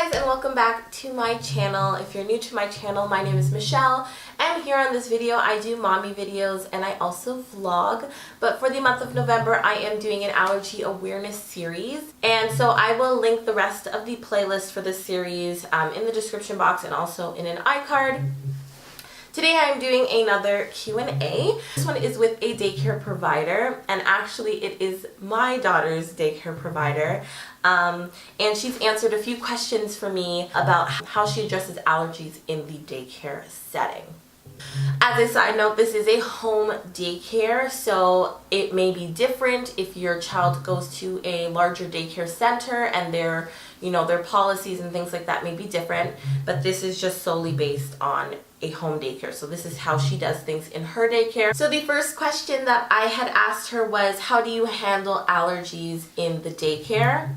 guys, and welcome back to my channel. If you're new to my channel, my name is Michelle, and here on this video I do mommy videos and I also vlog. But for the month of November I am doing an allergy awareness series, and so I will link the rest of the playlist for this series in the description box and also in an iCard. Today I am doing another Q&A. This one is with a daycare provider, and actually it is my daughter's daycare provider. And she's answered a few questions for me about how she addresses allergies in the daycare setting. As a side note, this is a home daycare, so it may be different if your child goes to a larger daycare center and their policies and things like that may be different, but this is just solely based on a home daycare. So this is how she does things in her daycare. So the first question that I had asked her was, how do you handle allergies in the daycare?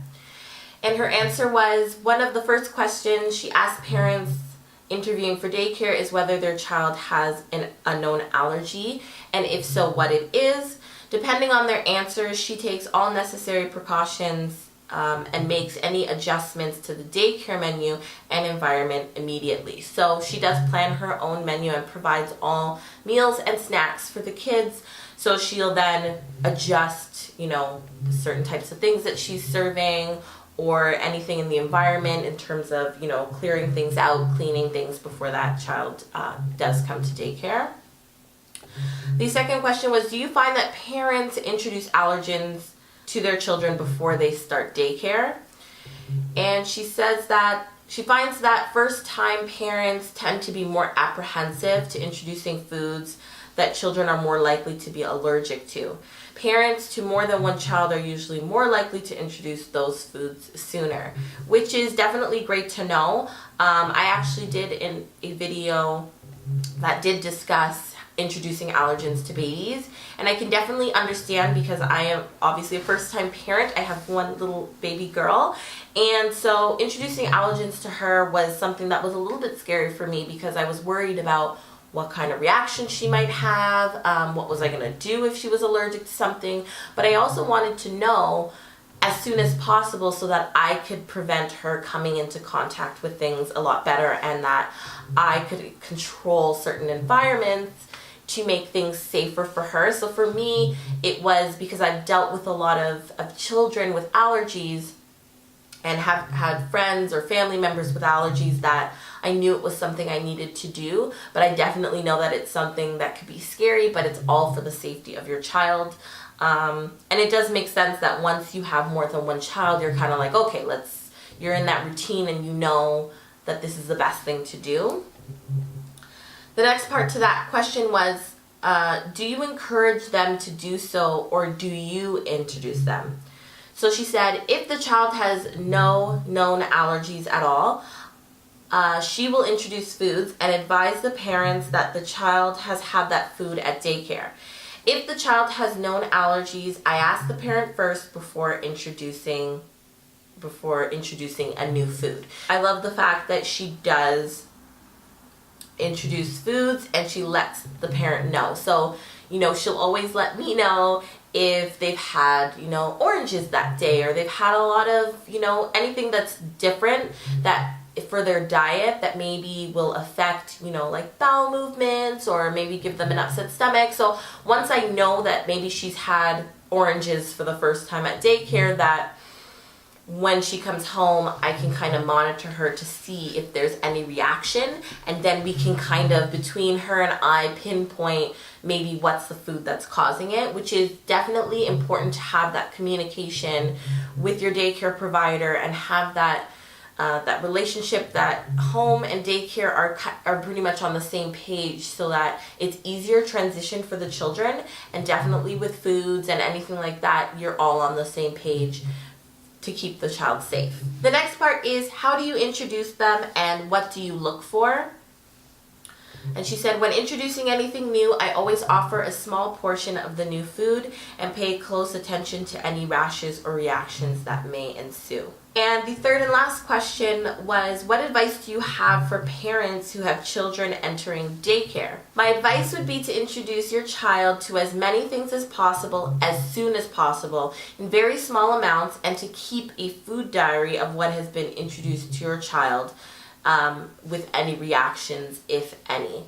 And her answer was, one of the first questions she asked parents interviewing for daycare is whether their child has a known allergy, and if so, what it is. Depending on their answers, she takes all necessary precautions and makes any adjustments to the daycare menu and environment immediately. So she does plan her own menu and provides all meals and snacks for the kids. So she'll then adjust, certain types of things that she's serving, or anything in the environment in terms of, clearing things out, cleaning things before that child does come to daycare. The second question was, do you find that parents introduce allergens to their children before they start daycare? And she says that she finds that first-time parents tend to be more apprehensive to introducing foods that children are more likely to be allergic to. Parents to more than one child are usually more likely to introduce those foods sooner, which is definitely great to know. I actually did in a video that did discuss introducing allergens to babies, and I can definitely understand because I am obviously a first-time parent. I have one little baby girl, and so introducing allergens to her was something that was a little bit scary for me because I was worried about what kind of reaction she might have, what was I going to do if she was allergic to something, but I also wanted to know as soon as possible so that I could prevent her coming into contact with things a lot better, and that I could control certain environments to make things safer for her. So for me, it was because I've dealt with a lot of children with allergies and have had friends or family members with allergies that I knew it was something I needed to do, but I definitely know that it's something that could be scary, but it's all for the safety of your child. And it does make sense that once you have more than one child, you're kind of like, okay, you're in that routine and you know that this is the best thing to do. The next part to that question was, do you encourage them to do so, or do you introduce them? So she said, if the child has no known allergies at all, she will introduce foods and advise the parents that the child has had that food at daycare. If the child has known allergies, I ask the parent first before introducing a new food. I love the fact that she does introduce foods and she lets the parent know. So, she'll always let me know if they've had, oranges that day, or they've had a lot of, anything that's different that for their diet that maybe will affect, like bowel movements, or maybe give them an upset stomach. So once I know that maybe she's had oranges for the first time at daycare, that when she comes home, I can kind of monitor her to see if there's any reaction, and then we can kind of, between her and I, pinpoint maybe what's the food that's causing it, which is definitely important to have that communication with your daycare provider and have that relationship that home and daycare are pretty much on the same page, so that it's easier transition for the children. And definitely with foods and anything like that, you're all on the same page to keep the child safe. The next part is, how do you introduce them and what do you look for? And she said, when introducing anything new, I always offer a small portion of the new food and pay close attention to any rashes or reactions that may ensue. And the third and last question was, what advice do you have for parents who have children entering daycare? My advice would be to introduce your child to as many things as possible as soon as possible in very small amounts, and to keep a food diary of what has been introduced to your child with any reactions, if any.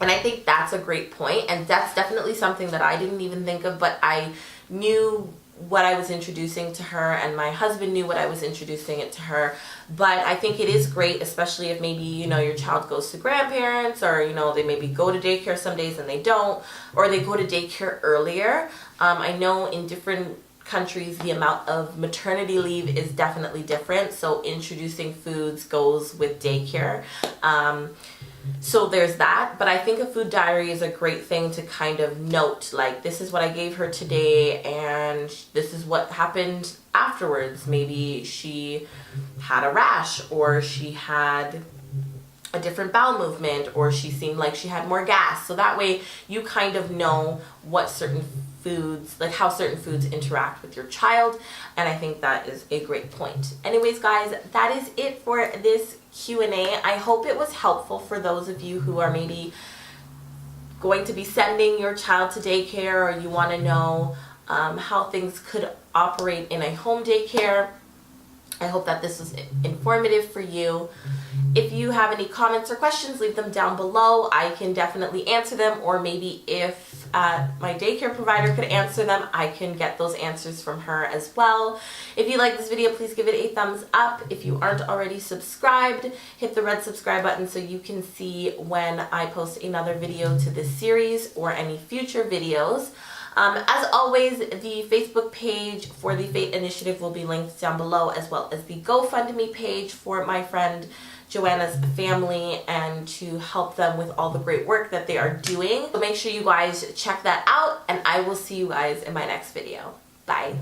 And I think that's a great point, and that's definitely something that I didn't even think of, but I knew what I was introducing to her, and my husband knew what I was introducing it to her. But I think it is great, especially if maybe, you know, your child goes to grandparents, or, you know, they maybe go to daycare some days and they don't, or they go to daycare earlier. I know in different countries the amount of maternity leave is definitely different, so introducing foods goes with daycare. So there's that, but I think a food diary is a great thing to kind of note, like, this is what I gave her today and this is what happened afterwards. Maybe she had a rash, or she had a different bowel movement, or she seemed like she had more gas. So that way you kind of know what certain foods, like how certain foods interact with your child, and I think that is a great point. Anyways, guys, that is it for this Q&A. I hope it was helpful for those of you who are maybe going to be sending your child to daycare, or you want to know how things could operate in a home daycare. I hope that this was informative for you. If you have any comments or questions, leave them down below. I can definitely answer them, or maybe if my daycare provider could answer them, I can get those answers from her as well. If you like this video, please give it a thumbs up. If you aren't already subscribed, hit the red subscribe button so you can see when I post another video to this series or any future videos. As always, the Facebook page for the Fate Initiative will be linked down below, as well as the GoFundMe page for my friend Joanna's family, and to help them with all the great work that they are doing. So make sure you guys check that out, and I will see you guys in my next video. Bye.